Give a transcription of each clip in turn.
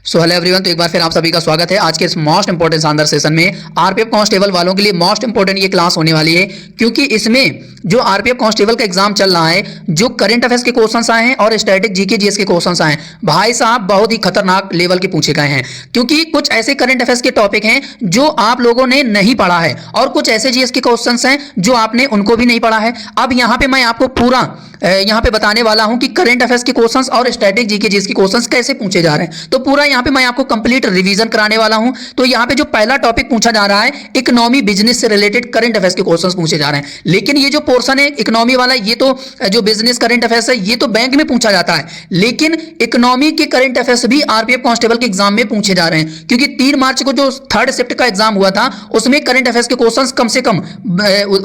So hello everyone, तो एक बार फिर आप सभी का स्वागत है आज के इस मोस्ट इंपोर्टेंट शानदार सेशन में। आरपीएफ कांस्टेबल वालों के लिए मोस्ट इंपोर्टेंट ये क्लास होने वाली है, क्योंकि इसमें जो आरपीएफ कांस्टेबल का एग्जाम चल रहा है, जो करंट अफेयर्स के क्वेश्चंस आए हैं और स्टैटिक जीके जीएस के क्वेश्चंस आए हैं, भाई साहब बहुत ही खतरनाक लेवल के पूछे गए हैं। क्योंकि कुछ ऐसे करंट अफेयर्स के टॉपिक हैं जो आप लोगों ने नहीं पढ़ा है और कुछ ऐसे जीएस के क्वेश्चंस हैं जो आपने उनको भी नहीं पढ़ा है। अब यहाँ पे मैं आपको पूरा यहाँ पे बताने वाला हूं कि करंट अफेयर्स के क्वेश्चंस और स्टैटिक जीके जीएस के क्वेश्चंस कैसे पूछे जा रहे हैं। तो पूरा यहाँ पे मैं आपको कंप्लीट रिवीजन कराने वाला हूं। तो यहाँ पे जो पहला टॉपिक पूछा जा रहा है, इकोनॉमी बिजनेस से रिलेटेड करंट अफेयर्स के क्वेश्चंस पूछे जा रहे हैं। लेकिन ये जो पोर्शन है इकोनॉमी वाला, ये तो जो बिजनेस करंट अफेयर्स है ये तो बैंक में पूछा जाता है, लेकिन इकोनॉमी के करंट अफेयर्स भी आरपीएफ कांस्टेबल के एग्जाम में पूछे जा रहे हैं। क्योंकि 3 मार्च को जो थर्ड शिफ्ट का एग्जाम हुआ था, उसमें करंट अफेयर्स के क्वेश्चन कम से कम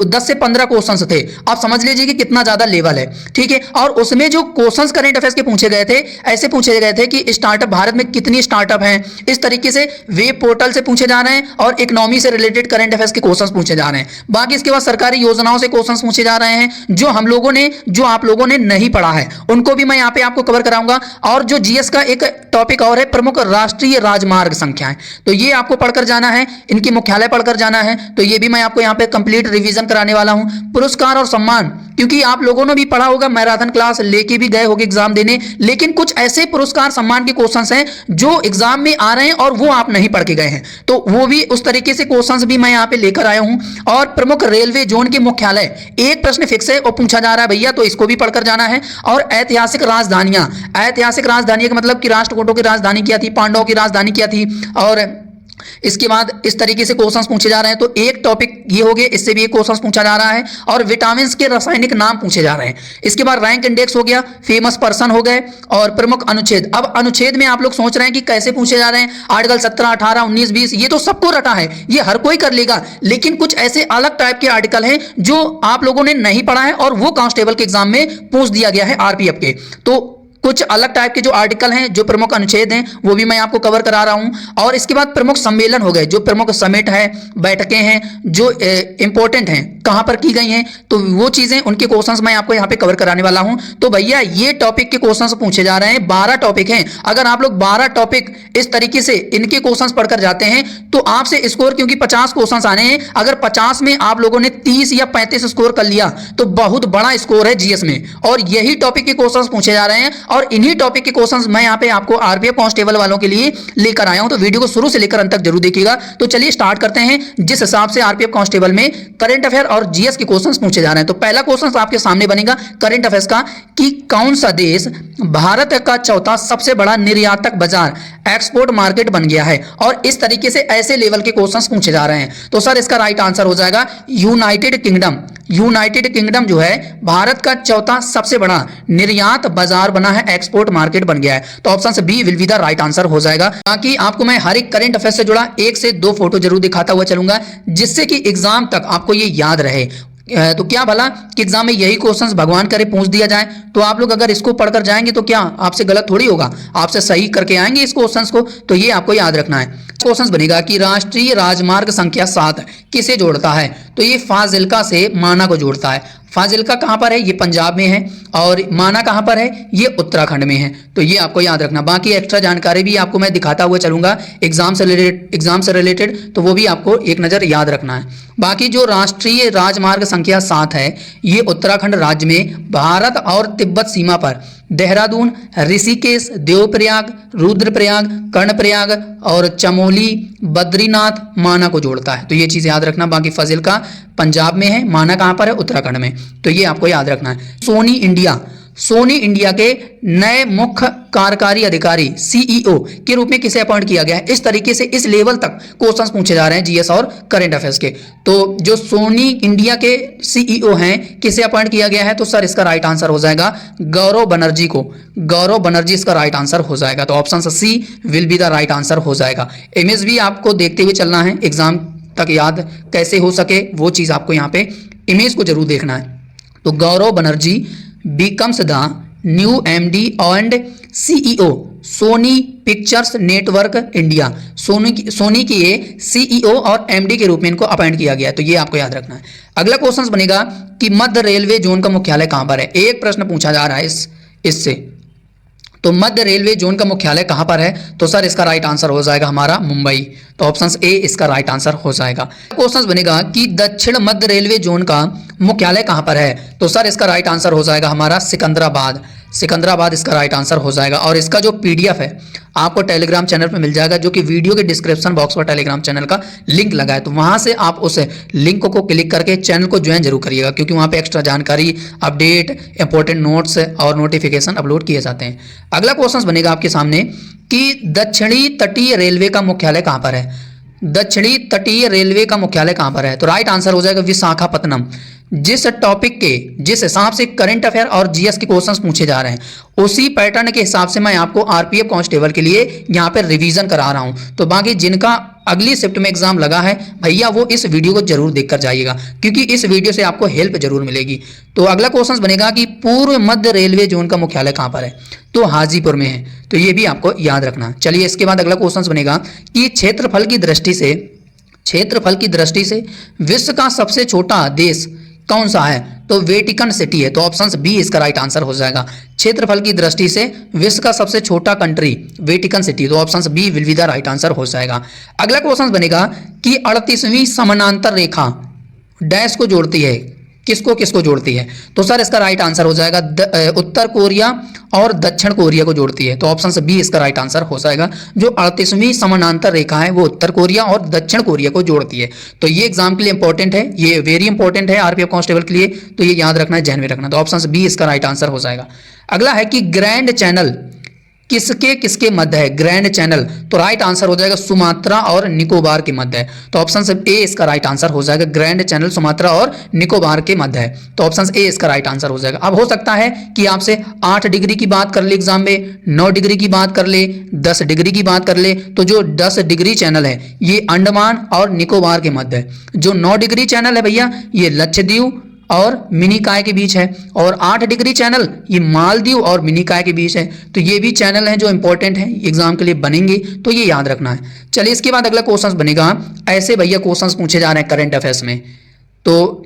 10 से 15 क्वेश्चन थे। आप समझ लीजिए कि कितना ज्यादा लेवल है, ठीक है। और उसमें जो क्वेश्चंस करंट अफेयर्स के पूछे गए थे, ऐसे पूछे गए थे कि स्टार्टअप, भारत में कितनी स्टार्टअप हैं, इस तरीके से वेब पोर्टल से पूछे जा रहे हैं और इकोनॉमी से रिलेटेड करंट अफेयर्स के क्वेश्चंस पूछे जा रहे हैं। बाकी इसके बाद सरकारी योजनाओं से क्वेश्चंस पूछे जा रहे हैं जो आप लोगों ने नहीं पढ़ा है, उनको भी मैं यहाँ पे आपको कवर कराऊंगा। और जो जीएस का एक टॉपिक और है, प्रमुख राष्ट्रीय राजमार्ग संख्याएं, तो ये आपको पढ़कर जाना है, इनकी मुख्यालय पढ़कर जाना है। तो ये भी मैं आपको यहाँ पे कंप्लीट रिवीजन कराने वाला हूं। पुरस्कार और सम्मान, क्योंकि आप लोगों ने भी पढ़ा होगा, मैराथन क्लास लेके भी गए होगे एग्जाम देने, लेकिन कुछ ऐसे पुरस्कार सम्मान के क्वेश्चंस हैं जो एग्जाम में आ रहे हैं और वो आप नहीं पढ़ के गए हैं, तो वो भी उस तरीके से क्वेश्चंस भी मैं यहाँ पे लेकर आया हूं। और प्रमुख रेलवे जोन के मुख्यालय, एक प्रश्न फिक्स है और पूछा जा रहा है भैया, तो इसको भी पढ़कर जाना है। और ऐतिहासिक राजधानियां, ऐतिहासिक राजधानी का मतलब कि राष्ट्रकूटों की राजधानी क्या थी, पांडवों की राजधानी क्या थी, और इसके बाद इस तरीके से क्वेश्चंस पूछे जा रहे हैं। तो एक टॉपिक ये हो गया, इससे भी एक क्वेश्चंस पूछा जा रहा है। और विटामिन्स के रासायनिक नाम पूछे जा रहे हैं। इसके बाद रैंक इंडेक्स हो गया, फेमस पर्सन हो गए, और प्रमुख अनुच्छेद। अब अनुच्छेद में आप लोग सोच रहे हैं कि कैसे पूछे जा रहे हैं, आर्टिकल 17, 18, 19, 20, ये तो सबको रटा है, ये हर कोई कर लेगा। लेकिन कुछ ऐसे अलग टाइप के आर्टिकल हैं जो आप लोगों ने नहीं पढ़ा है और वो कांस्टेबल के एग्जाम में पूछ दिया गया है आरपीएफ के। तो कुछ अलग टाइप के जो आर्टिकल हैं, जो प्रमुख अनुच्छेद हैं, वो भी मैं आपको कवर करा रहा हूं। और इसके बाद प्रमुख सम्मेलन हो गए, जो प्रमुख समिट है, बैठकें हैं जो इंपॉर्टेंट हैं, कहां पर की गई हैं, तो वो चीजें, उनके क्वेश्चंस मैं आपको यहां पे कवर कराने वाला हूं। तो भैया ये टॉपिक के क्वेश्चंस पूछे जा रहे हैं, 12 टॉपिक हैं। अगर आप लोग 12 टॉपिक इस तरीके से इनके क्वेश्चंस पढ़कर जाते हैं तो आपसे स्कोर, क्योंकि 50 क्वेश्चंस आने हैं, अगर 50 में आप लोगों ने 30 या 35 स्कोर कर लिया तो बहुत बड़ा स्कोर है जीएस में। और यही टॉपिक के क्वेश्चंस पूछे जा रहे हैं और इन्हीं टॉपिक के क्वेश्चंस मैं यहां पे आपको आरपीएफ कांस्टेबल वालों के लिए लेकर आया हूं। तो वीडियो को शुरू से लेकर अंत तक जरूर देखिएगा। तो चलिए स्टार्ट करते हैं, जिस हिसाब से आरपीएफ कांस्टेबल में करंट अफेयर और जीएस के क्वेश्चंस पूछे जा रहे हैं। तो पहला क्वेश्चन आपके सामने बनेगा करंट अफेयर्स का, कि कौन सा देश भारत का चौथा सबसे बड़ा निर्यातक बाजार, एक्सपोर्ट मार्केट बन गया है। और इस तरीके से ऐसे लेवल के क्वेश्चंस पूछे जा रहे हैं। तो सर इसका राइट आंसर हो जाएगा यूनाइटेड किंगडम। यूनाइटेड किंगडम जो है भारत का चौथा सबसे बड़ा निर्यात बाजार बना है, एक्सपोर्ट मार्केट बन गया है। तो option B will be the right answer हो जाएगा। बाकी आपको मैं हर एक करंट अफेयर से जुड़ा 1 से 2 फोटो जरूर दिखाता हुआ चलूंगा, जिससे कि एग्जाम तक आपको ये याद रहे। तो क्या भला कि एग्जाम में यही क्वेश्चंस भगवान करे पूछ दिया जाए, तो आप लोग अगर इसको पढ़कर जाएंगे तो क्या आपसे गलत थोड़ी होगा, आपसे सही करके आएंगे इस क्वेश्चंस को। तो ये आपको याद रखना है। क्वेश्चंस बनेगा कि राष्ट्रीय राजमार्ग संख्या 7 किसे जोड़ता है, तो ये फाजिल्का से माना को जोड़ता है। फाजिल्का कहां पर है, ये पंजाब में है, और माना कहां पर है, ये उत्तराखंड में है। तो ये आपको याद रखना। बाकी एक्स्ट्रा जानकारी भी आपको मैं दिखाता हुआ चलूंगा एग्जाम से रिलेटेड, तो वो भी आपको एक नज़र याद रखना है। बाकी जो राष्ट्रीय राजमार्ग संख्या 7 है, ये उत्तराखंड राज्य में भारत और तिब्बत सीमा पर देहरादून, ऋषिकेश, देवप्रयाग, रुद्रप्रयाग, कर्णप्रयाग और चमोली, बद्रीनाथ, माना को जोड़ता है। तो ये चीज़ याद रखना। बाकी फाजिल्का पंजाब में है, माना कहाँ पर है, उत्तराखंड में। तो ये आपको याद रखना है। सोनी इंडिया के नए मुख्य कार्यकारी अधिकारी सीईओ के रूप में किसे अपॉइंट किया गया है। इस तरीके से इस लेवल तक क्वेश्चंस पूछे जा रहे हैं जीएस और करंट अफेयर्स के। तो जो सोनी इंडिया के सीईओ हैं, किसे अपॉइंट किया गया है, तो सर इसका राइट आंसर हो जाएगा गौरव बनर्जी को। गौरव बनर्जी इसका राइट आंसर हो जाएगा। तो option C will be the right answer हो जाएगा। इमेज भी आपको देखते हुए चलना है, एग्जाम तक याद कैसे हो सके वो चीज आपको यहाँ पे इमेज को जरूर देखना है। तो Gaurav Banerjee becomes the new MD and CEO Sony pictures network India. Sony की ये CEO और MD के रूप में इनको अपॉइंट किया गया है। तो ये आपको याद रखना है। अगला क्वेश्चन बनेगा कि मध्य रेलवे जोन का मुख्यालय कहां पर है। एक प्रश्न पूछा जा रहा है इससे। तो मध्य रेलवे जोन का मुख्यालय कहाँ पर है? तो सर इसका राइट आंसर हो जाएगा हमारा मुंबई। तो ऑप्शन ए इसका राइट आंसर हो जाएगा। क्वेश्चन बनेगा कि दक्षिण मध्य रेलवे जोन का मुख्यालय कहाँ पर है? तो सर इसका राइट आंसर हो जाएगा हमारा सिकंदराबाद। सिकंदराबाद इसका राइट आंसर हो जाएगा। और इसका जो पीडीएफ है आपको टेलीग्राम चैनल पर मिल जाएगा, जो कि वीडियो के डिस्क्रिप्शन बॉक्स पर टेलीग्राम चैनल का लिंक लगा है। तो वहां से आप उस लिंक को क्लिक करके चैनल को ज्वाइन जरूर करिएगा, क्योंकि वहां पे एक्स्ट्रा जानकारी, अपडेट, इंपॉर्टेंट नोट्स और नोटिफिकेशन अपलोड किए जाते हैं। अगला क्वेश्चन बनेगा आपके सामने कि दक्षिणी तटीय रेलवे का मुख्यालय कहाँ पर है? दक्षिणी तटीय रेलवे का मुख्यालय कहाँ पर है? तो राइट आंसर हो जाएगा विशाखापत्तनम। जिस टॉपिक के, जिस हिसाब से करंट अफेयर और जीएस के क्वेश्चंस पूछे जा रहे हैं उसी पैटर्न के हिसाब से मैं आपको आरपीएफ कांस्टेबल के लिए यहाँ पर रिवीजन करा रहा हूँ। तो बाकी जिनका अगली शिफ्ट में एग्जाम लगा है भैया वो इस वीडियो को जरूर देखकर जाइएगा, क्योंकि इस वीडियो से आपको हेल्प जरूर मिलेगी। तो अगला क्वेश्चन बनेगा कि पूर्व मध्य रेलवे जोन का मुख्यालय कहाँ पर है? तो हाजीपुर में है। तो ये भी आपको याद रखना। चलिए इसके बाद अगला क्वेश्चन बनेगा कि क्षेत्रफल की दृष्टि से विश्व का सबसे छोटा देश कौन सा है? तो वेटिकन सिटी है। तो ऑप्शन बी इसका राइट आंसर हो जाएगा। क्षेत्रफल की दृष्टि से विश्व का सबसे छोटा कंट्री वेटिकन सिटी। तो option B will be the right answer हो जाएगा। अगला क्वेश्चन बनेगा कि 38वीं समानांतर रेखा डैश को जोड़ती है, किसको किसको जोड़ती है? तो सर इसका राइट आंसर हो जाएगा उत्तर कोरिया और दक्षिण कोरिया को जोड़ती है। तो ऑप्शन बी इसका राइट आंसर हो जाएगा। जो 38वीं समानांतर रेखा है वो उत्तर कोरिया और दक्षिण कोरिया को जोड़ती है। तो ये एग्जाम के लिए इंपॉर्टेंट है, ये वेरी इंपॉर्टेंट है आरपीएफ कांस्टेबल के लिए। तो ये याद रखना है, ध्यान में रखना। तो ऑप्शन बी इसका राइट आंसर हो जाएगा। अगला है कि ग्रैंड चैनल किसके किसके मध्य है? Grand channel. तो राइट आंसर हो जाएगा सुमात्रा और निकोबार के मध्य है। तो ऑप्शन ए इसका राइट आंसर हो जाएगा। ग्रैंड चैनल सुमात्रा और निकोबार के मध्य है। तो ऑप्शन ए इसका राइट आंसर हो जाएगा। अब हो सकता है कि आपसे 8 डिग्री की बात कर ले एग्जाम में, 9 डिग्री की बात कर ले, 10 डिग्री की बात कर ले। तो जो 10 डिग्री चैनल है ये अंडमान और निकोबार के मध्य है। जो 9 डिग्री चैनल है भैया ये लक्षद्वीप और मिनिकॉय के बीच है। और 8 डिग्री चैनल ये मालदीव और मिनिकॉय के बीच है। तो ये भी चैनल हैं जो इंपॉर्टेंट है एग्जाम के लिए बनेंगे, तो ये याद रखना है। चलिए इसके बाद अगला क्वेश्चन बनेगा, ऐसे भैया क्वेश्चंस पूछे जा रहे हैं करंट अफेयर्स में। तो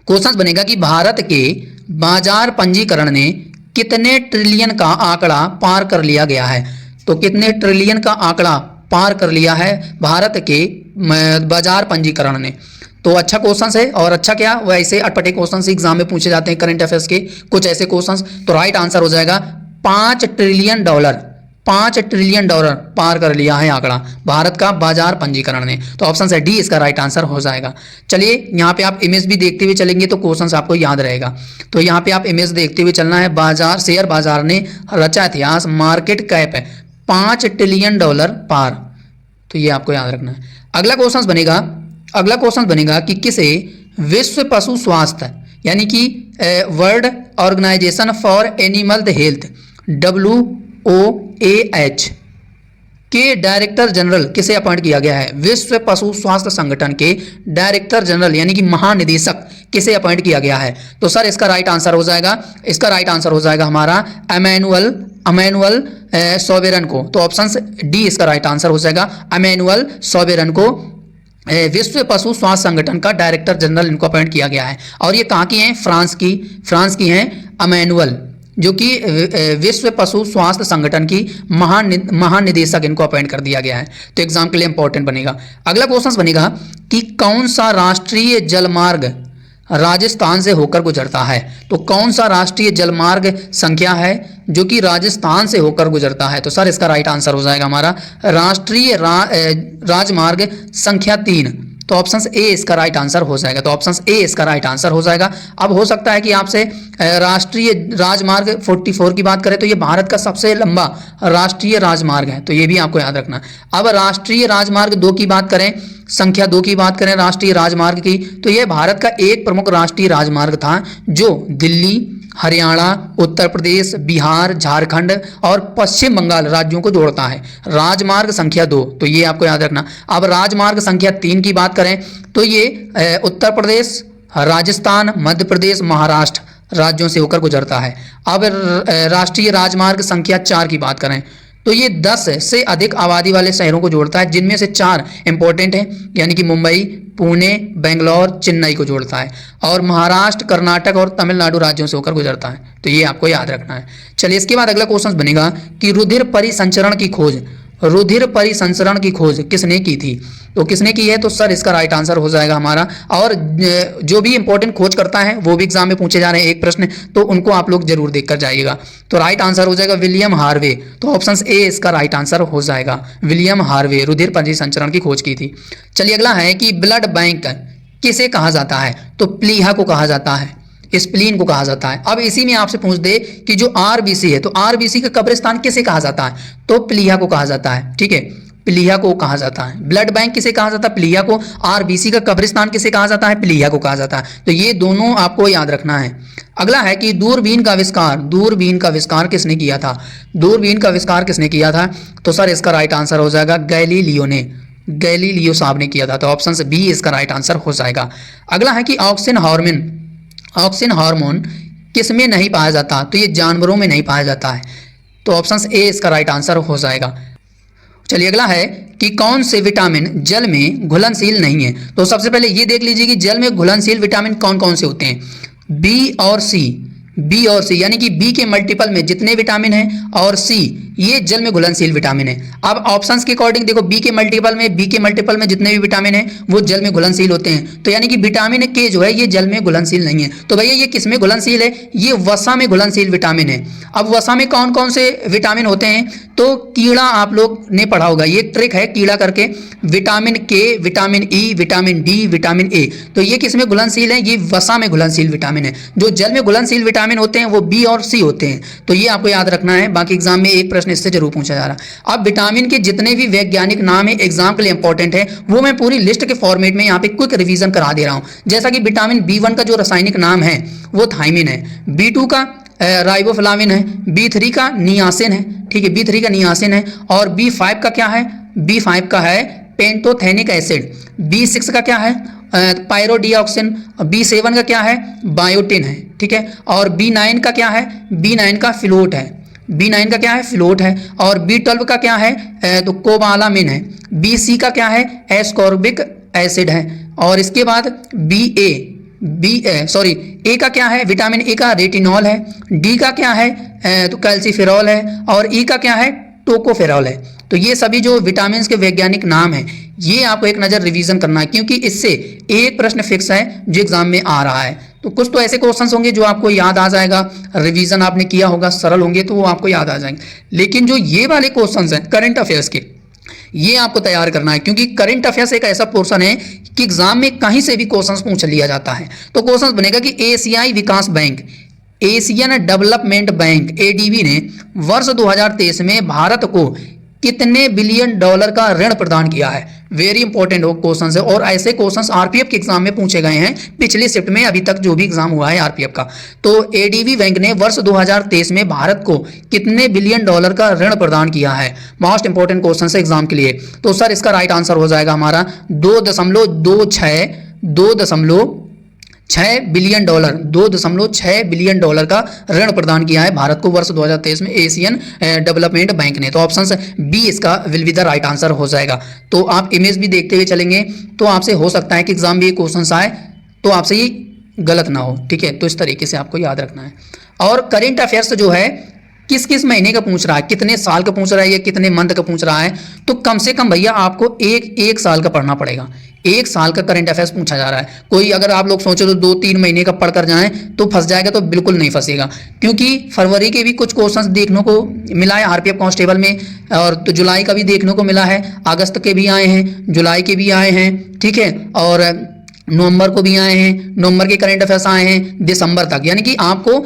क्वेश्चन बनेगा कि भारत के बाजार पंजीकरण ने कितने ट्रिलियन का आंकड़ा पार कर लिया गया है? तो कितने ट्रिलियन का आंकड़ा पार कर लिया है भारत के बाजार पंजीकरण ने? तो अच्छा क्वेश्चन है। और अच्छा क्या, वो ऐसे अटपटे क्वेश्चन एग्जाम में पूछे जाते हैं करंट अफेयर्स के, कुछ ऐसे क्वेश्चंस। तो राइट आंसर हो जाएगा 5 ट्रिलियन डॉलर। 5 ट्रिलियन डॉलर पार कर लिया है आंकड़ा भारत का बाजार पंजीकरण ने। तो ऑप्शन है डी इसका राइट आंसर हो जाएगा। चलिए यहाँ पे आप इमेज भी देखते हुए चलेंगे तो क्वेश्चन आपको याद रहेगा। तो यहाँ पे आप इमेज देखते हुए चलना है। बाजार, शेयर बाजार ने रचा इतिहास, मार्केट कैप है 5 ट्रिलियन डॉलर पार। तो ये आपको याद रखना है। अगला क्वेश्चन बनेगा कि किसे विश्व पशु स्वास्थ्य यानी कि world organisation for animal health WOAH के डायरेक्टर जनरल किसे अपॉइंट किया गया है? विश्व पशु स्वास्थ्य संगठन के डायरेक्टर जनरल यानी कि महानिदेशक किसे अपॉइंट किया गया है? तो सर इसका राइट आंसर हो जाएगा, इसका राइट आंसर हो जाएगा हमारा अमैनुअल सोबेरन को। तो ऑप्शन डी इसका राइट आंसर हो जाएगा। अमैनुअल सोबेरन को विश्व पशु स्वास्थ्य संगठन का डायरेक्टर जनरल इनको अपॉइंट किया गया है। और ये कहाँ की हैं? फ्रांस की हैं अमैनुअल, जो कि विश्व पशु स्वास्थ्य संगठन की महानिदेशक इनको अपॉइंट कर दिया गया है। तो एग्जाम के लिए इंपॉर्टेंट बनेगा। अगला क्वेश्चन बनेगा कि कौन सा राष्ट्रीय जलमार्ग राजस्थान से होकर गुजरता है? तो कौन सा राष्ट्रीय जलमार्ग संख्या है जो कि राजस्थान से होकर गुजरता है? तो सर इसका राइट आंसर हो जाएगा हमारा राष्ट्रीय राजमार्ग संख्या 3। तो ऑप्शन ए इसका राइट आंसर हो जाएगा। तो ऑप्शन ए इसका राइट आंसर हो जाएगा। अब हो सकता है कि आपसे राष्ट्रीय राजमार्ग 44 की बात करें तो ये भारत का सबसे लंबा राष्ट्रीय राजमार्ग है। तो ये भी आपको याद रखना। अब राष्ट्रीय राजमार्ग 2 की बात करें, संख्या 2 की बात करें राष्ट्रीय राजमार्ग की, तो यह भारत का एक प्रमुख राष्ट्रीय राजमार्ग था जो दिल्ली, हरियाणा, उत्तर प्रदेश, बिहार, झारखंड और पश्चिम बंगाल राज्यों को जोड़ता है। राजमार्ग संख्या 2, तो ये आपको याद रखना। अब राजमार्ग संख्या 3 की बात करें तो ये उत्तर प्रदेश, राजस्थान, मध्य प्रदेश, महाराष्ट्र राज्यों से होकर गुजरता है। अब राष्ट्रीय राजमार्ग संख्या 4 की बात करें तो ये 10 से अधिक आबादी वाले शहरों को जोड़ता है, जिनमें से 4 इंपॉर्टेंट हैं, यानी कि मुंबई, पुणे, बेंगलोर, चेन्नई को जोड़ता है, और महाराष्ट्र, कर्नाटक और तमिलनाडु राज्यों से होकर गुजरता है। तो ये आपको याद रखना है। चलिए इसके बाद अगला क्वेश्चन बनेगा कि रुधिर परिसंचरण की खोज, रुधिर परिसंचरण की खोज किसने की थी? तो किसने की है? तो सर इसका राइट आंसर हो जाएगा हमारा। और जो भी इंपॉर्टेंट खोज करता है वो भी एग्जाम में पूछे जा रहे हैं एक प्रश्न, तो उनको आप लोग जरूर देख कर जाइएगा। तो राइट आंसर हो जाएगा विलियम हार्वे। तो ऑप्शन ए इसका राइट आंसर हो जाएगा, विलियम हार्वे रुधिर परिसंचरण की खोज की थी। चलिए अगला है कि ब्लड बैंक किसे कहा जाता है? तो प्लीहा को कहा जाता है, स्प्लीन को कहा जाता है। अब इसी में आपसे पूछ दे कि जो आरबीसी है, तो आरबीसी का कब्रिस्तान किसे कहा जाता है? तो प्लीहा को कहा जाता है। ठीक है, प्लीहा को कहा जाता है। ब्लड बैंक किसे कहा जाता है? प्लीहा को। आरबीसी का कब्रिस्तान किसे कहा जाता है? प्लीहा को कहा जाता है। तो ये दोनों आपको याद रखना है। अगला है कि दूरबीन का आविष्कार, दूरबीन का आविष्कार किसने किया था? दूरबीन का आविष्कार किसने किया था? तो सर इसका राइट आंसर हो जाएगा गैलीलियो ने, गैलीलियो साहब ने किया था। तो ऑप्शन बी इसका राइट आंसर हो जाएगा। अगला है कि ऑक्सिन हार्मोन, ऑक्सिन हार्मोन किस में नहीं पाया जाता? तो ये जानवरों में नहीं पाया जाता है। तो ऑप्शन ए इसका राइट आंसर हो जाएगा। चलिए अगला है कि कौन से विटामिन जल में घुलनशील नहीं है? तो सबसे पहले ये देख लीजिए कि जल में घुलनशील विटामिन कौन कौन से होते हैं। बी और सी, बी और सी, यानी कि बी के मल्टीपल में जितने विटामिन हैं और सी ये जल में घुलनशील विटामिन है। अब ऑप्शंस के अकॉर्डिंग देखो, बी के मल्टीपल में जितने भी विटामिन हैं वो जल में घुलनशील होते हैं। तो यानी कि विटामिन के जो है ये जल में घुलनशील नहीं है। तो भैया ये किस में घुलनशील है? ये वसा में घुलनशील विटामिन है। अब वसा में कौन कौन से विटामिन होते हैं? तो कीड़ा आप लोग ने पढ़ा होगा, ये ट्रिक है कीड़ा करके। विटामिन के, vitamin E, vitamin D, vitamin A, तो ये किस में घुलनशील है? ये वसा में घुलनशील विटामिन है। जो जल में घुलनशील विटामिन होते हैं वो बी और सी होते हैं। तो ये आपको याद रखना है। बाकी एग्जाम में एक प्रश्न इससे जरूर पूछा जा रहा है। अब विटामिन के जितने भी वैज्ञानिक नाम है एग्जाम के लिए इंपॉर्टेंट है, वो मैं पूरी लिस्ट के फॉर्मेट में यहाँ पे क्विक रिवीजन करा दे रहा हूँ। जैसा कि विटामिन B1 का जो रासायनिक नाम है वो थायमिन है, B2 का राइबोफ्लाविन है, B3 का नियासिन है। ठीक है, B3 का नियासिन है। और B5 का क्या है? B5 का है पेंटोथेनिक एसिड। B6 का क्या है? पायरोडिऑक्सिन। B7 का क्या है? बायोटिन है। ठीक है, और B9 का क्या है? B9 का फिलोट है। B9 का क्या है? फिलोट है। और B12 का क्या है? तो कोबालामिन है। BC का क्या है? एस्कॉर्बिक एसिड है। और इसके बाद ए का क्या है? विटामिन ए का रेटिनॉल है। डी का क्या है? तो कैल्सीफेरॉल है। और ई का क्या है? टोकोफेरॉल है। तो ये सभी जो विटामिन के वैज्ञानिक नाम हैं ये आपको एक नज़र रिवीजन करना है, क्योंकि इससे एक प्रश्न फिक्स है जो एग्जाम में आ रहा है। तो कुछ तो ऐसे क्वेश्चंस होंगे जो आपको याद आ जाएगा, रिवीजन आपने किया होगा, सरल होंगे तो वो आपको याद आ जाएंगे। लेकिन जो ये वाले क्वेश्चंस हैं करंट अफेयर्स के, ये आपको तैयार करना है, क्योंकि करंट अफेयर्स एक ऐसा पोर्शन है कि एग्जाम में कहीं से भी क्वेश्चंस पूछ लिया जाता है। तो क्वेश्चंस बनेगा कि एशियाई विकास bank, Asian development bank ADB ने वर्ष 2023 में भारत को कितने बिलियन डॉलर का ऋण प्रदान किया है? वेरी इंपॉर्टेंट क्वेश्चन है। और ऐसे क्वेश्चंस आरपीएफ के एग्जाम में पूछे गए हैं पिछले शिफ्ट में, अभी तक जो भी एग्जाम हुआ है आरपीएफ का। तो एडीबी बैंक ने वर्ष 2023 में भारत को कितने बिलियन डॉलर का ऋण प्रदान किया है? मोस्ट इंपॉर्टेंट क्वेश्चन है एग्जाम के लिए। तो सर इसका राइट आंसर हो जाएगा हमारा 2.6 बिलियन डॉलर, 2.6 बिलियन डॉलर का ऋण प्रदान किया है भारत को वर्ष 2023 में एशियन डेवलपमेंट बैंक ने। तो ऑप्शन बी इसका will be the right answer हो जाएगा। तो आप इमेज भी देखते हुए चलेंगे तो आपसे हो सकता है कि एग्जाम में ये क्वेश्चन आए तो आपसे ये गलत ना हो। ठीक है, तो इस तरीके से आपको याद रखना है। और करेंट अफेयर्स जो है किस किस महीने का पूछ रहा है, कितने साल का पूछ रहा है, या कितने मंथ का पूछ रहा है, तो कम से कम भैया आपको एक साल का पढ़ना पड़ेगा। एक साल का करंट अफेयर्स पूछा जा रहा है। कोई अगर आप लोग सोचो तो 2-3 महीने का पढ़कर जाएं तो फंस जाएगा, तो बिल्कुल नहीं फंसेगा। क्योंकि फरवरी के भी कुछ क्वेश्चंस देखने को मिला है आरपीएफ कांस्टेबल में, और तो जुलाई का भी देखने को मिला है, अगस्त के भी आए हैं, जुलाई के भी आए हैं। ठीक है, और नवंबर को भी आए हैं, नवंबर के करंट अफेयर्स आए हैं दिसंबर तक। यानी कि आपको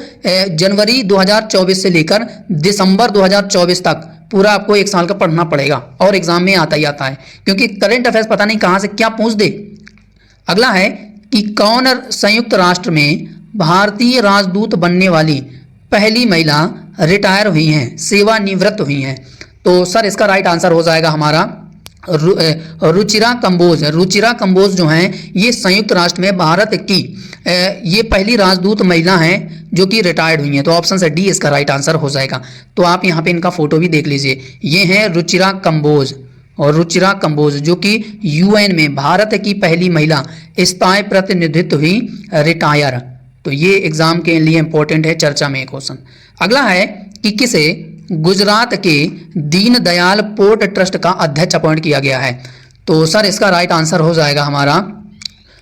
जनवरी 2024 से लेकर दिसंबर 2024 तक पूरा आपको एक साल का पढ़ना पड़ेगा, और एग्जाम में आता ही आता है, क्योंकि करंट अफेयर्स पता नहीं कहाँ से क्या पूछ दे। अगला है कि कौन संयुक्त राष्ट्र में भारतीय राजदूत बनने वाली पहली महिला रिटायर हुई हैं, सेवानिवृत्त हुई हैं? तो सर इसका राइट आंसर हो जाएगा हमारा रुचिरा कंबोज। रुचिरा कंबोज जो हैं ये संयुक्त राष्ट्र में भारत की ये पहली राजदूत महिला हैं जो कि रिटायर्ड हुई हैं। तो ऑप्शन से डी इसका राइट आंसर हो जाएगा। तो आप यहाँ पे इनका फोटो भी देख लीजिए, ये हैं रुचिरा कंबोज। और रुचिरा कंबोज जो कि यूएन में भारत की पहली महिला स्थायी प्रतिनिधित्व हुई, रिटायर। तो ये एग्जाम के लिए इंपॉर्टेंट है, चर्चा में एक क्वेश्चन। अगला है कि किसे गुजरात के दीनदयाल पोर्ट ट्रस्ट का अध्यक्ष अपॉइंट किया गया है। तो सर इसका राइट आंसर हो जाएगा हमारा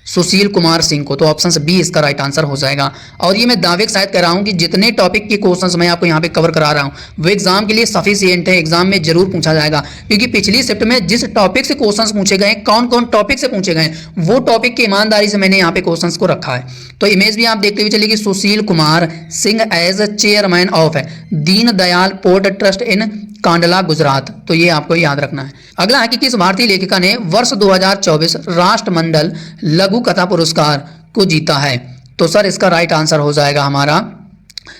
सुशील कुमार सिंह को। तो ऑप्शन बी इसका राइट आंसर हो जाएगा। और ये मैं दावे के साथ कह रहा हूँ कि जितने टॉपिक के क्वेश्चंस मैं आपको यहाँ पे कवर करा रहा हूँ वो एग्जाम के लिए सफिशिएंट है, एग्जाम में जरूर पूछा जाएगा। क्योंकि पिछली शिफ्ट में जिस टॉपिक से क्वेश्चंस पूछे गए, कौन कौन टॉपिक से पूछे गए, वो टॉपिक की ईमानदारी से मैंने यहाँ पे क्वेश्चंस को रखा है। तो इमेज भी आप देखते हुए चलिए कि Sushil Kumar Singh as chairman of Deendayal port trust in Kandla Gujarat. तो ये आपको याद रखना है। अगला है कि किस भारतीय लेखिका ने वर्ष 2024 राष्ट्रमंडल लघु कथा पुरस्कार को जीता है। तो सर इसका राइट आंसर हो जाएगा हमारा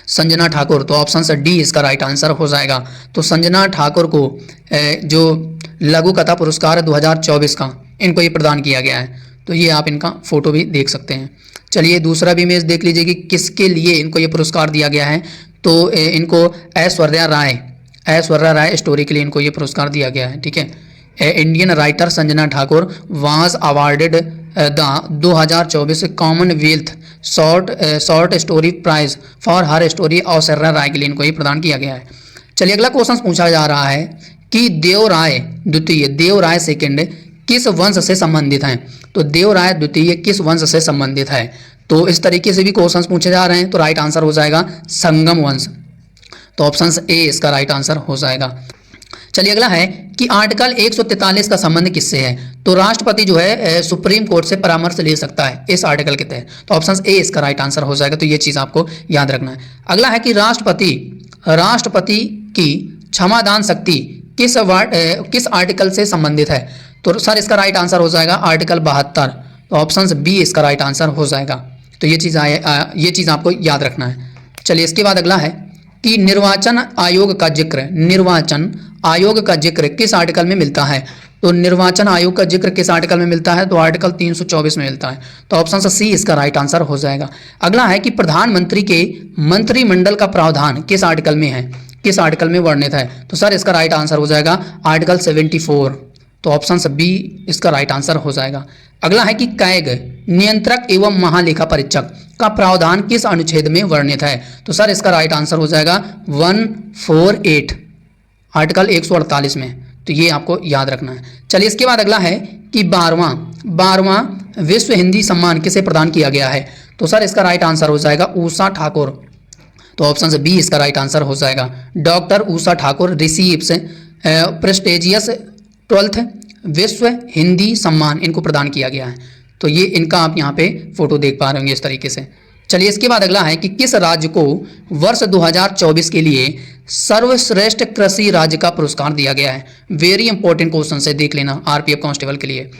संजना ठाकुर। तो ऑप्शन से डी इसका राइट आंसर हो जाएगा। तो संजना ठाकुर को जो लघु कथा पुरस्कार है 2024 का, इनको ये प्रदान किया गया है। तो ये आप इनका फोटो भी देख सकते हैं। चलिए दूसरा भी इमेज देख लीजिए कि किसके लिए इनको ये पुरस्कार दिया गया है। तो इनको ऐश्वर्या राय स्टोरी के लिए इनको ये पुरस्कार दिया गया है। ठीक है। Indian writer Sanjana Thakur was awarded the 2024 commonwealth short story prize for her story. Aishwarya Rai के लिए इनको ये प्रदान किया गया है। चलिए अगला क्वेश्चन पूछा जा रहा है कि देवराय द्वितीय, देवराय सेकंड किस वंश से संबंधित हैं। तो देवराय द्वितीय किस वंश से संबंधित है। तो इस तरीके से भी क्वेश्चंस पूछे जा रहे हैं। तो राइट आंसर हो जाएगा संगम वंश। तो ऑप्शन ए इसका राइट आंसर हो जाएगा। चलिए अगला है कि आर्टिकल 143 का संबंध किससे है। तो राष्ट्रपति जो है सुप्रीम कोर्ट से परामर्श ले सकता है इस आर्टिकल के तहत। तो ऑप्शन ए इसका राइट आंसर हो जाएगा। तो ये चीज़ आपको याद रखना है। अगला है कि राष्ट्रपति की क्षमादान शक्ति किस आर्टिकल से संबंधित है। तो सर इसका राइट आंसर हो जाएगा आर्टिकल 72। तो ऑप्शन बी इसका राइट आंसर हो जाएगा। तो ये चीज़ आपको याद रखना है। चलिए इसके बाद अगला है कि निर्वाचन आयोग का जिक्र किस आर्टिकल में मिलता है। तो निर्वाचन आयोग का जिक्र किस आर्टिकल में मिलता है। तो आर्टिकल 324 में मिलता है। तो ऑप्शन सी इसका राइट आंसर हो जाएगा। अगला है कि प्रधानमंत्री के मंत्रिमंडल का प्रावधान किस आर्टिकल में है, किस आर्टिकल में वर्णित है। तो सर इसका राइट आंसर हो जाएगा आर्टिकल 74। तो ऑप्शन बी इसका राइट आंसर हो जाएगा। अगला है कि कैग नियंत्रक एवं महालेखा परीक्षक का प्रावधान किस अनुच्छेद में वर्णित है। तो सर इसका राइट आंसर हो जाएगा 148 आर्टिकल 148 में। तो ये आपको याद रखना है। चलिए इसके बाद अगला है कि 12वां विश्व हिंदी सम्मान किसे प्रदान किया गया है। तो सर इसका राइट आंसर हो जाएगा उषा ठाकुर। तो ऑप्शन बी इसका राइट आंसर हो जाएगा। Doctor Usha Thakur receives prestigious 12th विश्व हिंदी सम्मान इनको प्रदान किया गया है। तो ये इनका आप यहाँ पे फोटो देख पा रहे होंगे इस तरीके से। चलिए इसके बाद अगला है कि किस राज्य को वर्ष 2024 के लिए सर्वश्रेष्ठ कृषि राज्य का पुरस्कार दिया गया है। वेरी इंपॉर्टेंट क्वेश्चन है, देख लेना आरपीएफ कांस्टेबल के लिए।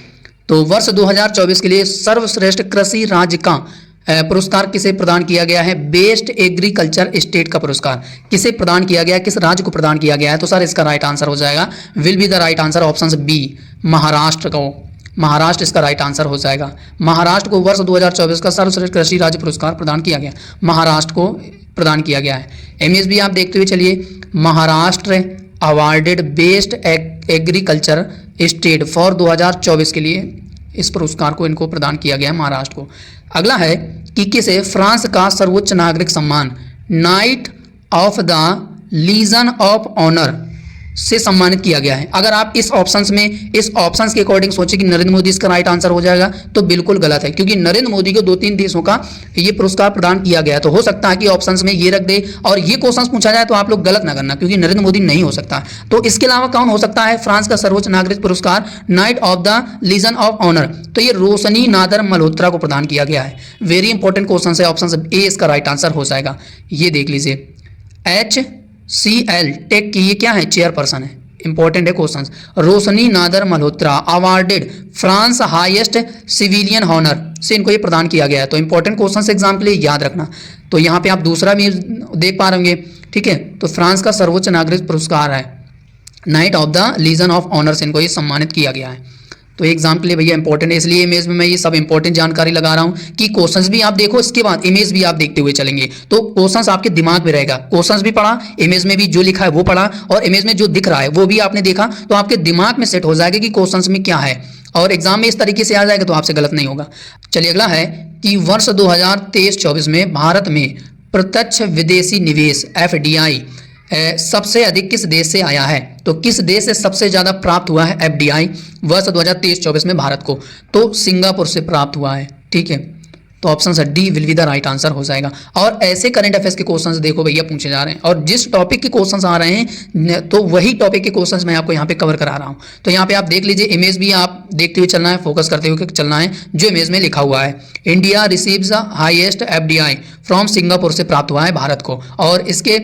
तो वर्ष 2024 के लिए सर्वश्रेष्ठ कृषि राज्य का पुरस्कार किसे प्रदान किया गया है। बेस्ट एग्रीकल्चर स्टेट का पुरस्कार किसे प्रदान किया गया है, किस राज्य को प्रदान किया गया है। तो सर इसका राइट आंसर हो जाएगा, will be the right answer option B Maharashtra को। महाराष्ट्र इसका राइट आंसर हो जाएगा। महाराष्ट्र को वर्ष 2024 का सर्वश्रेष्ठ कृषि राज्य पुरस्कार प्रदान किया गया, महाराष्ट्र को प्रदान किया गया है। इमेज भी आप देखते हुए चलिए, Maharashtra awarded best agriculture state for 2024 के लिए इस पुरस्कार को इनको प्रदान किया गया है महाराष्ट्र को। अगला है कि किसे फ्रांस का सर्वोच्च नागरिक सम्मान knight of the legion of honour से सम्मानित किया गया है। अगर आप इस ऑप्शंस के अकॉर्डिंग सोचे कि नरेंद्र मोदी इसका राइट आंसर हो जाएगा तो बिल्कुल गलत है, क्योंकि नरेंद्र मोदी को 2-3 देशों का ये पुरस्कार प्रदान किया गया है। तो हो सकता है कि ऑप्शंस में ये रख दे और ये क्वेश्चंस पूछा जाए तो आप लोग गलत ना करना, क्योंकि नरेंद्र मोदी नहीं हो सकता। तो इसके अलावा कौन हो सकता है फ्रांस का सर्वोच्च नागरिक पुरस्कार knight of the legion of honour. तो ये रोशनी नादर मल्होत्रा को प्रदान किया गया है। वेरी इंपॉर्टेंट क्वेश्चन है, ऑप्शन ए इसका राइट आंसर हो जाएगा। ये देख लीजिए, HCL टेक की ये क्या है, चेयरपर्सन है। इंपॉर्टेंट है question. Roshni Nadar Malhotra awarded France highest civilian honour से इनको ये प्रदान किया गया है। तो इंपॉर्टेंट क्वेश्चन एग्जाम के लिए याद रखना। तो यहाँ पे आप दूसरा भी देख पा रहे होंगे, ठीक है। तो फ्रांस का सर्वोच्च नागरिक पुरस्कार है knight of the legion of honour से इनको ये सम्मानित किया गया है। तो एग्जाम के लिए भैया इंपॉर्टेंट है, इसलिए इमेज में मैं ये सब इंपॉर्टेंट जानकारी लगा रहा हूँ कि क्वेश्चंस भी आप देखो, इसके बाद इमेज भी आप देखते हुए चलेंगे तो क्वेश्चंस आपके दिमाग में रहेगा। क्वेश्चंस भी पढ़ा, इमेज में भी जो लिखा है वो पढ़ा, और इमेज में जो दिख रहा है वो भी आपने देखा, तो आपके दिमाग में सेट हो जाएगा कि क्वेश्चंस में क्या है, और एग्जाम में इस तरीके से आ जाएगा तो आपसे गलत नहीं होगा। चलिए अगला है कि वर्ष 2023-24 में भारत में प्रत्यक्ष विदेशी निवेश FDI सबसे अधिक किस देश से आया है? तो किस देश से सबसे ज़्यादा प्राप्त हुआ है FDI वर्ष 2023-24 में भारत को? तो सिंगापुर से प्राप्त हुआ है। ठीक है, तो ऑप्शन से D will be the right answer हो जाएगा। और ऐसे करंट अफेयर्स के क्वेश्चंस देखो भैया पूछे जा रहे हैं, और जिस टॉपिक के क्वेश्चंस आ रहे हैं तो वही टॉपिक के क्वेश्चंस मैं आपको यहाँ पे कवर करा रहा हूँ। तो यहाँ पे आप देख लीजिए, इमेज भी आप देखते हुए चलना है, फोकस करते हुए चलना है। जो इमेज में लिखा हुआ है India receives the highest FDI from Singapore से प्राप्त हुआ है भारत को, और इसके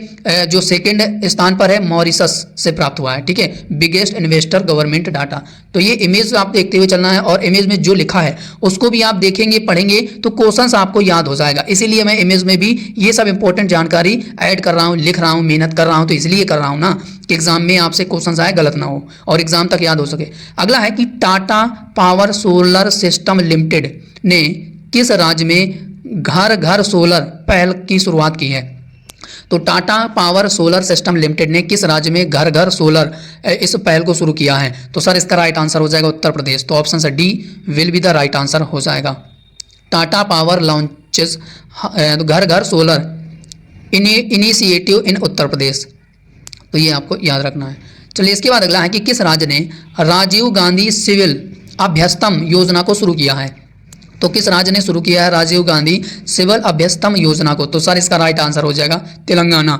जो सेकेंड स्थान पर है मॉरिशस से प्राप्त हुआ है। ठीक है, बिगेस्ट इन्वेस्टर गवर्नमेंट डाटा। तो ये इमेज आप देखते हुए चलना है, और इमेज में जो लिखा है उसको भी आप देखेंगे पढ़ेंगे तो क्वेश्चंस आपको याद हो जाएगा। इसीलिए मैं इमेज में भी ये सब इंपॉर्टेंट जानकारी ऐड कर रहा हूँ, लिख रहा हूँ, मेहनत कर रहा हूँ, तो इसलिए कर रहा हूँ ना कि एग्जाम में आपसे क्वेश्चंस आए गलत ना हो और एग्जाम तक याद हो सके। अगला है कि Tata power solar system limited ने किस राज्य में घर घर सोलर पहल की शुरुआत की है? तो Tata power solar system limited ने किस राज्य में घर घर सोलर इस पहल को शुरू किया है? तो सर इसका राइट आंसर हो जाएगा उत्तर प्रदेश। तो ऑप्शन से D will be the right answer हो जाएगा। टाटा पावर लॉन्चेस घर घर solar initiative in Uttar Pradesh. तो ये आपको याद रखना है। चलिए इसके बाद अगला है कि किस राज्य ने राजीव गांधी सिविल अभ्यस्तम योजना को शुरू किया है? तो किस राज्य ने शुरू किया है राजीव गांधी सिविल अभ्यस्तम योजना को? तो सर इसका राइट आंसर हो जाएगा तेलंगाना।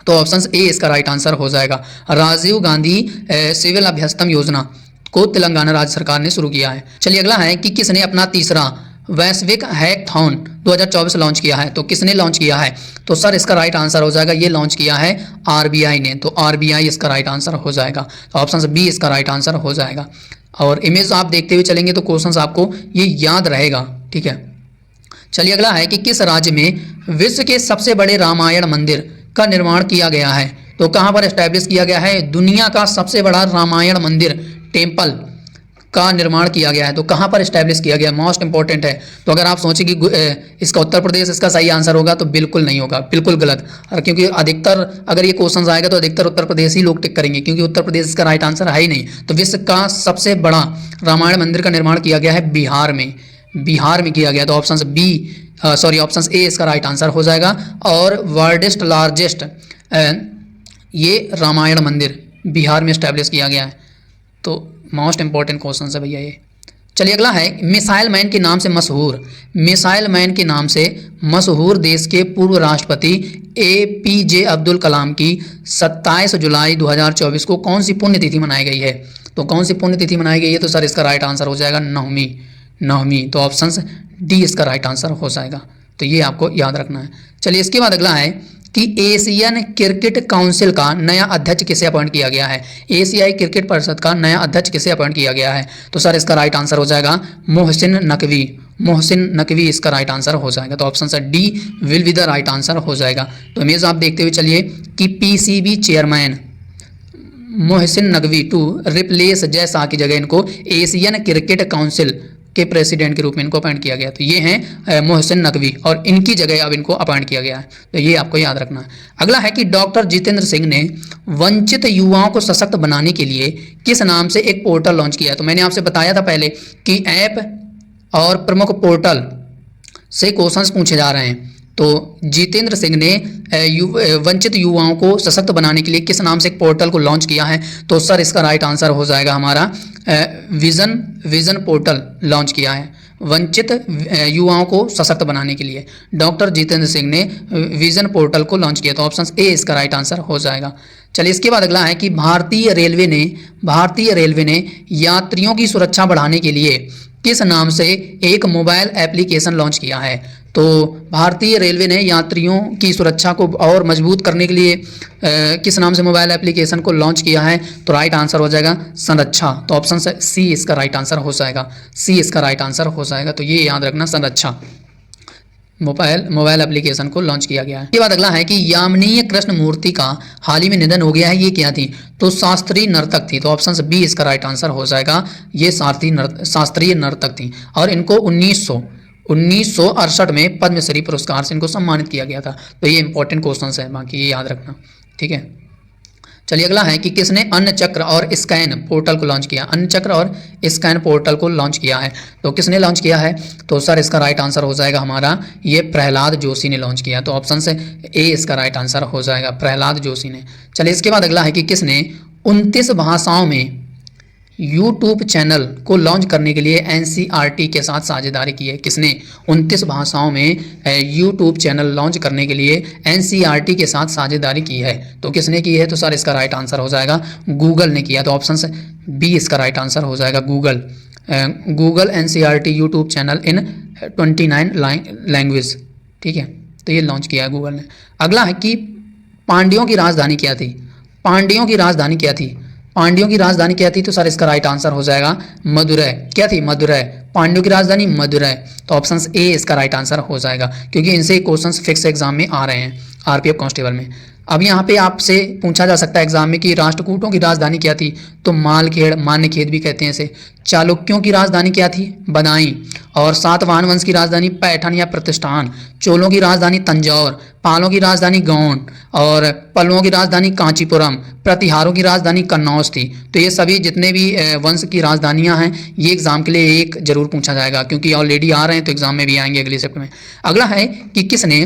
तो ऑप्शन ए इसका राइट आंसर हो जाएगा। राजीव गांधी सिविल अभ्यस्तम योजना को तेलंगाना राज्य सरकार ने शुरू किया है। चलिए अगला है कि किसने अपना तीसरा वैश्विक हैकथॉन 2024 लॉन्च किया है? तो किसने लॉन्च किया है? तो सर इसका राइट आंसर हो जाएगा, ये लॉन्च किया है RBI ने। तो RBI इसका राइट आंसर हो जाएगा। तो ऑप्शन बी इसका राइट आंसर हो जाएगा। और इमेज आप देखते हुए चलेंगे तो क्वेश्चंस आपको ये याद रहेगा। ठीक है, चलिए अगला है कि किस राज्य में विश्व के सबसे बड़े रामायण मंदिर का निर्माण किया गया है? तो कहाँ पर एस्टैब्लिश किया गया है? दुनिया का सबसे बड़ा रामायण मंदिर टेम्पल का निर्माण किया गया है। तो कहाँ पर एस्टैब्लिश किया गया? मोस्ट इंपॉर्टेंट है। तो अगर आप सोचें कि इसका उत्तर प्रदेश इसका सही आंसर होगा तो बिल्कुल नहीं होगा, बिल्कुल गलत। और क्योंकि अधिकतर अगर ये क्वेश्चन आएगा तो अधिकतर उत्तर प्रदेश ही लोग टिक करेंगे, क्योंकि उत्तर प्रदेश इसका राइट आंसर है ही नहीं। तो विश्व का सबसे बड़ा रामायण मंदिर का निर्माण किया गया है बिहार में, बिहार में किया गया। तो ऑप्शन बी ऑप्शन ए इसका राइट आंसर हो जाएगा। और वर्ल्डेस्ट लार्जेस्ट ये रामायण मंदिर बिहार में एस्टैब्लिश किया गया है। तो मोस्ट इंपॉर्टेंट क्वेश्चन है भैया ये। चलिए अगला है मिसाइल मैन के नाम से मशहूर, मिसाइल मैन के नाम से मशहूर देश के पूर्व राष्ट्रपति APJ अब्दुल कलाम की 27 जुलाई 2024 को कौन सी पुण्यतिथि मनाई गई है? तो कौन सी पुण्यतिथि मनाई गई है? तो सर इसका राइट आंसर हो जाएगा नवमी। तो ऑप्शन डी इसका राइट आंसर हो जाएगा। तो ये आपको याद रखना है। चलिए इसके बाद अगला है कि एशियन क्रिकेट काउंसिल का नया अध्यक्ष किसे अपॉइंट किया गया है? एशियाई क्रिकेट परिषद का नया अध्यक्ष किसे अपॉइंट किया गया है? तो सर इसका राइट आंसर हो जाएगा मोहसिन नकवी। मोहसिन नकवी इसका राइट आंसर हो जाएगा। तो option D will be the right answer हो जाएगा। तो इमेज आप देखते हुए चलिए कि PCB chairman Mohsin Naqvi to replace Jay Shah की जगह इनको एशियन क्रिकेट काउंसिल के प्रेसिडेंट के रूप में इनको अपॉइंट किया गया। तो ये हैं मोहसिन नकवी, और इनकी जगह अब इनको अपॉइंट किया गया है। तो ये आपको याद रखना है। अगला है कि डॉक्टर जितेंद्र सिंह ने वंचित युवाओं को सशक्त बनाने के लिए किस नाम से एक पोर्टल लॉन्च किया है? तो मैंने आपसे बताया था पहले कि ऐप और प्रमुख पोर्टल से क्वेश्चंस पूछे जा रहे हैं। तो जितेंद्र सिंह ने वंचित युवाओं को सशक्त बनाने के लिए किस नाम से एक पोर्टल को लॉन्च किया है? तो सर इसका राइट आंसर हो जाएगा हमारा विजन पोर्टल लॉन्च किया है वंचित युवाओं को सशक्त बनाने के लिए। डॉक्टर जितेंद्र सिंह ने विजन पोर्टल को लॉन्च किया। तो ऑप्शन ए इसका राइट आंसर हो जाएगा। चलिए इसके बाद अगला है कि भारतीय रेलवे ने यात्रियों की सुरक्षा बढ़ाने के लिए किस नाम से एक मोबाइल एप्लीकेशन लॉन्च किया है? तो भारतीय रेलवे ने यात्रियों की सुरक्षा को और मजबूत करने के लिए किस नाम से मोबाइल एप्लीकेशन को लॉन्च किया है? तो राइट आंसर हो जाएगा संरक्षा। तो ऑप्शन सी इसका राइट आंसर हो जाएगा। सी इसका राइट आंसर हो जाएगा। तो ये याद रखना संरक्षा। मोबाइल एप्लीकेशन को लॉन्च किया गया है। इसके बाद अगला है कि यामिनी कृष्णमूर्ति का हाल ही में निधन हो गया है, ये क्या थी? तो शास्त्रीय नर्तक थी। तो ऑप्शन बी इसका राइट आंसर हो जाएगा, ये शास्त्रीय नर्तक थी और इनको 1968 में पद्मश्री पुरस्कार से इनको सम्मानित किया गया था। तो ये इंपॉर्टेंट क्वेश्चन है, बाकी ये याद रखना, ठीक है। चलिए अगला है कि किसने अन्न चक्र और स्कैन पोर्टल को लॉन्च किया? अन्न चक्र और स्कैन पोर्टल को लॉन्च किया है, तो किसने लॉन्च किया है? तो सर इसका राइट आंसर हो जाएगा हमारा ये प्रहलाद जोशी ने लॉन्च किया। तो ऑप्शन से ए इसका राइट आंसर हो जाएगा, प्रहलाद जोशी ने। चलिए इसके बाद अगला है कि किसने 29 भाषाओं में यूट्यूब चैनल को लॉन्च करने के लिए एनसीईआरटी के साथ साझेदारी की है? किसने 29 भाषाओं में यूट्यूब चैनल लॉन्च करने के लिए एनसीईआरटी के साथ साझेदारी की है? तो किसने की है? तो सर इसका राइट आंसर हो जाएगा गूगल ने किया। तो ऑप्शन से बी इसका राइट आंसर हो जाएगा, Google NCERT YouTube channel in 29 language, ठीक है। तो ये लॉन्च किया है गूगल ने। अगला है कि पांड्यों की राजधानी क्या थी? पांड्यों की राजधानी क्या थी? पांड्यों की राजधानी क्या थी? तो सर इसका राइट आंसर हो जाएगा मदुरै। क्या थी? मदुरै। पांड्यों की राजधानी मदुरै। तो ऑप्शन ए इसका राइट आंसर हो जाएगा, क्योंकि इनसे क्वेश्चंस फिक्स एग्जाम में आ रहे हैं आरपीएफ कांस्टेबल में। अब यहाँ पे आपसे पूछा जा सकता है एग्जाम में कि राष्ट्रकूटों की राजधानी क्या थी? तो मालखेड़, मान्यखेद भी कहते हैं इसे। चालुक्यों की राजधानी क्या थी? बदायूं। और सातवाहन वंश की राजधानी पैठन या प्रतिष्ठान। चोलों की राजधानी तंजौर। पालों की राजधानी गौंड और पल्लवों की राजधानी कांचीपुरम। प्रतिहारों की राजधानी कन्नौज थी। तो ये सभी जितने भी वंश की राजधानियां हैं, ये एग्जाम के लिए एक जरूर पूछा जाएगा, क्योंकि ऑलरेडी आ रहे हैं तो एग्जाम में भी आएंगे अगले शिफ्ट में। अगला है कि किसने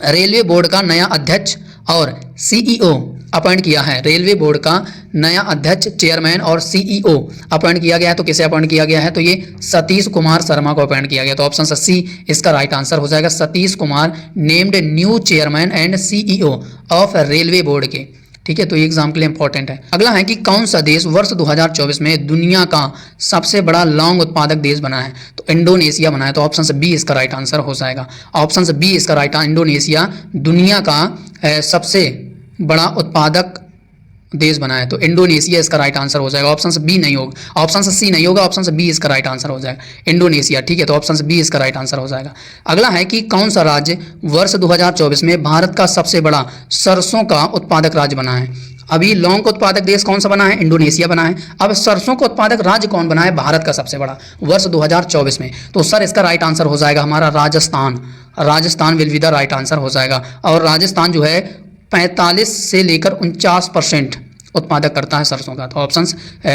रेलवे बोर्ड का नया अध्यक्ष और सीईओ अपॉइंट किया है? रेलवे बोर्ड का नया अध्यक्ष, चेयरमैन और सीईओ अपॉइंट किया गया है। तो किसे अपॉइंट किया गया है? तो ये सतीश कुमार शर्मा को अपॉइंट किया गया। तो ऑप्शन सी इसका राइट आंसर हो जाएगा, Satish Kumar named new chairman and CEO of railway board के, ठीक है। तो ये एग्जाम के लिए इंपॉर्टेंट है। अगला है कि कौन सा देश वर्ष 2024 में दुनिया का सबसे बड़ा लौंग उत्पादक देश बना है? तो इंडोनेशिया बना है। तो ऑप्शन से बी इसका राइट आंसर हो जाएगा, ऑप्शन से बी इसका राइट। इंडोनेशिया दुनिया का सबसे बड़ा उत्पादक देश बना है। तो इंडोनेशिया इसका राइट आंसर हो जाएगा, ऑप्शन से बी नहीं होगा, ऑप्शन से सी नहीं होगा, ऑप्शन से बी इसका राइट आंसर हो जाएगा, इंडोनेशिया, ठीक है। तो ऑप्शन से बी इसका राइट आंसर हो जाएगा। अगला है कि कौन सा राज्य वर्ष 2024 में भारत का सबसे बड़ा सरसों का उत्पादक राज्य बना है? अभी लौंग का उत्पादक देश कौन सा बना है? इंडोनेशिया बना है। अब सरसों का उत्पादक राज्य कौन बना है भारत का सबसे बड़ा वर्ष 2024 में? तो सर इसका राइट आंसर हो जाएगा हमारा Rajasthan. Rajasthan will be the right answer हो जाएगा। और राजस्थान जो है 45 से लेकर 49% उत्पादक करता है सरसों का। तो ऑप्शन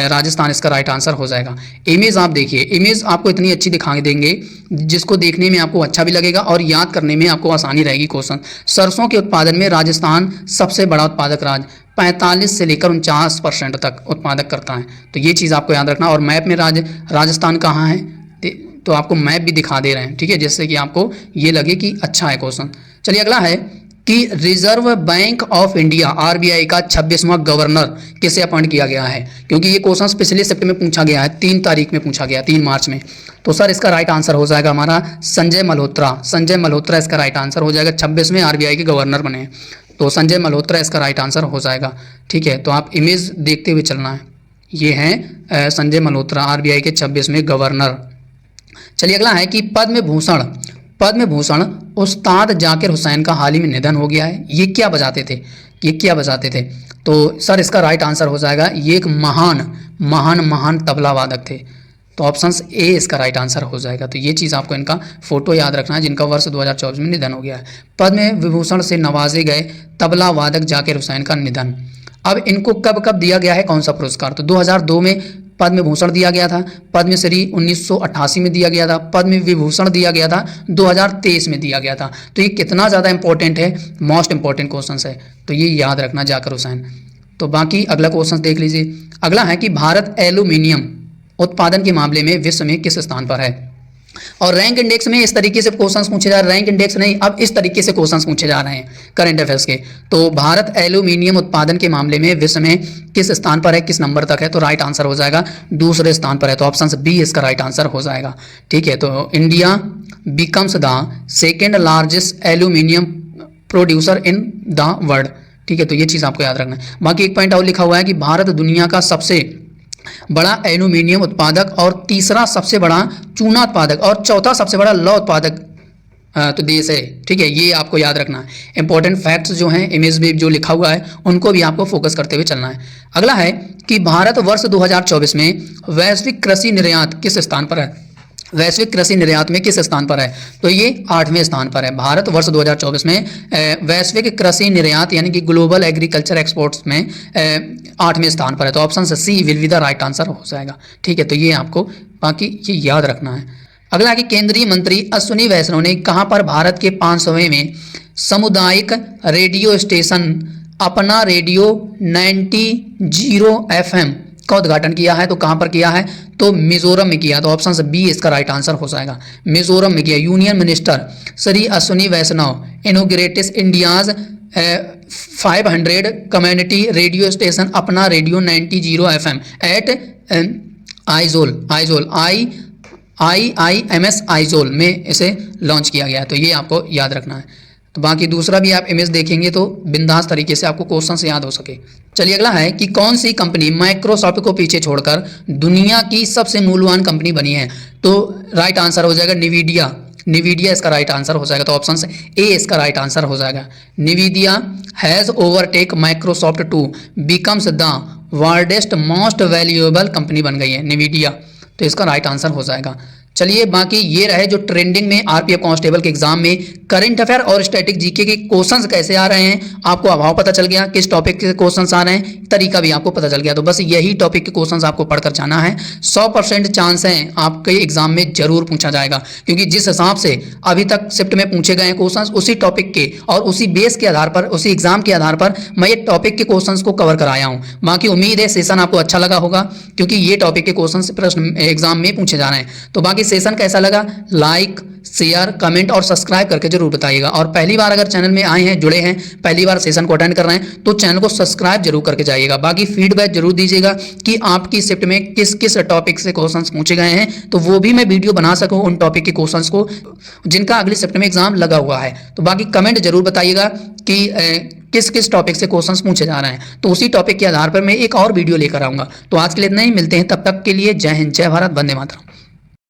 राजस्थान इसका राइट आंसर हो जाएगा। इमेज आप देखिए, इमेज आपको इतनी अच्छी दिखा देंगे जिसको देखने में आपको अच्छा भी लगेगा और याद करने में आपको आसानी रहेगी क्वेश्चन। सरसों के उत्पादन में राजस्थान सबसे बड़ा उत्पादक राज्य, 45 से लेकर 49% तक उत्पादक करता है। तो ये चीज़ आपको याद रखना। और मैप में राजस्थान कहाँ है तो आपको मैप भी दिखा दे रहे हैं, ठीक है, जिससे कि आपको ये लगे कि अच्छा है क्वेश्चन। चलिए अगला है कि reserve bank of India RBI का 26वां गवर्नर किसे अपॉइंट किया गया है? क्योंकि ये क्वेश्चन पिछले शिफ्ट में पूछा गया है, 3 तारीख में पूछा गया, 3 मार्च में। तो सर इसका राइट आंसर हो जाएगा हमारा संजय मल्होत्रा। संजय मल्होत्रा इसका राइट आंसर हो जाएगा, 26वें आरबीआई के गवर्नर बने हैं। तो संजय मल्होत्रा इसका राइट आंसर हो जाएगा, ठीक है। तो आप इमेज देखते हुए चलना है। ये हैं संजय मल्होत्रा आरबीआई के 26वें गवर्नर। चलिए अगला है कि पद्म भूषण उस्ताद जाकिर हुसैन का हाल ही में निधन हो गया है। ये क्या बजाते थे? तो सर इसका राइट आंसर हो जाएगा, ये एक महान तबला वादक थे। तो ऑप्शन ए इसका राइट आंसर हो जाएगा। तो ये चीज़ आपको इनका फोटो याद रखना है, जिनका वर्ष 2024 में निधन हो गया है। पद्म विभूषण से नवाजे गए तबला वादक जाकिर हुसैन का निधन। अब इनको कब दिया गया है, कौन सा पुरस्कार? तो 2002 में पद्म भूषण दिया गया था, पद्मश्री 1988 में दिया गया था, पद्म विभूषण दिया गया था 2023 में दिया गया था। तो ये कितना ज़्यादा इंपॉर्टेंट है, मोस्ट इंपॉर्टेंट क्वेश्चन है, तो ये याद रखना जाकिर हुसैन। तो बाकी अगला क्वेश्चन देख लीजिए। अगला है कि भारत एल्यूमिनियम उत्पादन के मामले में विश्व में किस स्थान पर है? और रैंक इंडेक्स में इस तरीके से क्वेश्चंस पूछे जा रहे हैं, रैंक इंडेक्स नहीं, अब इस तरीके से क्वेश्चंस पूछे जा रहे हैं करंट अफेयर्स के। तो भारत एल्यूमिनियम उत्पादन के मामले में विश्व में किस स्थान पर है, किस नंबर तक है? तो राइट आंसर हो जाएगा दूसरे स्थान पर है। तो ऑप्शन बी इसका राइट आंसर हो जाएगा, ठीक है। तो India becomes the second largest aluminium producer in the world, ठीक है। तो ये चीज़ आपको याद रखना है। बाकी एक पॉइंट और लिखा हुआ है कि भारत दुनिया का सबसे बड़ा एल्यूमिनियम उत्पादक और तीसरा सबसे बड़ा चूना उत्पादक और चौथा सबसे बड़ा लौह उत्पादक तो देश है, ठीक है, ये आपको याद रखना है। इंपॉर्टेंट फैक्ट्स जो हैं इमेज में जो लिखा हुआ है उनको भी आपको फोकस करते हुए चलना है। अगला है कि भारत वर्ष 2024 में वैश्विक कृषि निर्यात किस स्थान पर है? वैश्विक कृषि निर्यात में किस स्थान पर है? तो ये 8वें स्थान पर है। भारत वर्ष 2024 में वैश्विक कृषि निर्यात यानी कि ग्लोबल एग्रीकल्चर एक्सपोर्ट्स में 8वें स्थान पर है। तो option C will be the right answer हो जाएगा, ठीक है। तो ये आपको बाकी ये याद रखना है। अगला कि केंद्रीय मंत्री अश्विनी वैष्णव ने कहां पर भारत के 500वें में सामुदायिक रेडियो स्टेशन अपना रेडियो 90 FM का उद्घाटन किया है? तो कहां पर किया है? तो मिजोरम में किया। तो ऑप्शन बी इसका राइट आंसर हो जाएगा, मिजोरम में किया। Union minister Shri Ashwini Vaishnaw inaugurates India's 500 community radio station अपना radio 90 FM at Aizawl IIMS Aizawl में इसे लॉन्च किया गया है। तो ये आपको याद रखना है। तो बाकी दूसरा भी आप इमेज देखेंगे तो बिंदास तरीके से आपको क्वेश्चन याद हो सके। चलिए अगला है कि कौन सी कंपनी माइक्रोसॉफ्ट को पीछे छोड़कर दुनिया की सबसे मूल्यवान कंपनी बनी है? तो राइट आंसर हो जाएगा निविडिया इसका राइट आंसर हो जाएगा। तो ऑप्शन ए इसका राइट आंसर हो जाएगा। Nvidia has overtake Microsoft to becomes the worldest most valuable company बन गई है निविडिया। तो इसका राइट आंसर हो जाएगा। चलिए बाकी ये रहे जो ट्रेंडिंग में आरपीएफ कांस्टेबल के एग्जाम में करंट अफेयर और स्टैटिक जीके के क्वेश्चंस कैसे आ रहे हैं, आपको अभाव पता चल गया, किस टॉपिक के क्वेश्चंस आ रहे हैं, तरीका भी आपको पता चल गया। तो बस यही टॉपिक के क्वेश्चंस आपको पढ़कर जाना है। 100% चांस है आपके एग्जाम में जरूर पूछा जाएगा, क्योंकि जिस हिसाब से अभी तक शिफ्ट में पूछे गए क्वेश्चंस उसी टॉपिक के और उसी बेस के आधार पर, उसी एग्जाम के आधार पर मैं ये टॉपिक के क्वेश्चंस को कवर कराया हूँ। बाकी उम्मीद है सेशन आपको अच्छा लगा होगा, क्योंकि ये टॉपिक के क्वेश्चन प्रश्न एग्जाम में पूछे जा रहे हैं। तो बाकी सेशन कैसा लगा लाइक, शेयर, कमेंट और सब्सक्राइब करके जरूर बताइएगा। और पहली बार अगर चैनल में आए हैं, जुड़े हैं, पहली बार सेशन को अटेंड कर रहे हैं तो चैनल को सब्सक्राइब जरूर करके जाइएगा। बाकी फीडबैक जरूर दीजिएगा कि आपकी शिफ्ट में किस किस टॉपिक से क्वेश्चंस पूछे गए हैं, तो वो भी मैं वीडियो बना सकूं उन टॉपिक के क्वेश्चंस को जिनका अगली शिफ्ट में एग्जाम लगा हुआ है। तो बाकी कमेंट जरूर बताइएगा कि किस किस टॉपिक से क्वेश्चंस पूछे जा रहे हैं, तो उसी टॉपिक के आधार पर मैं एक और वीडियो लेकर आऊंगा। तो आज के लिए इतना ही, मिलते हैं तब तक के लिए। जय हिंद, जय भारत, वंदे मातरम।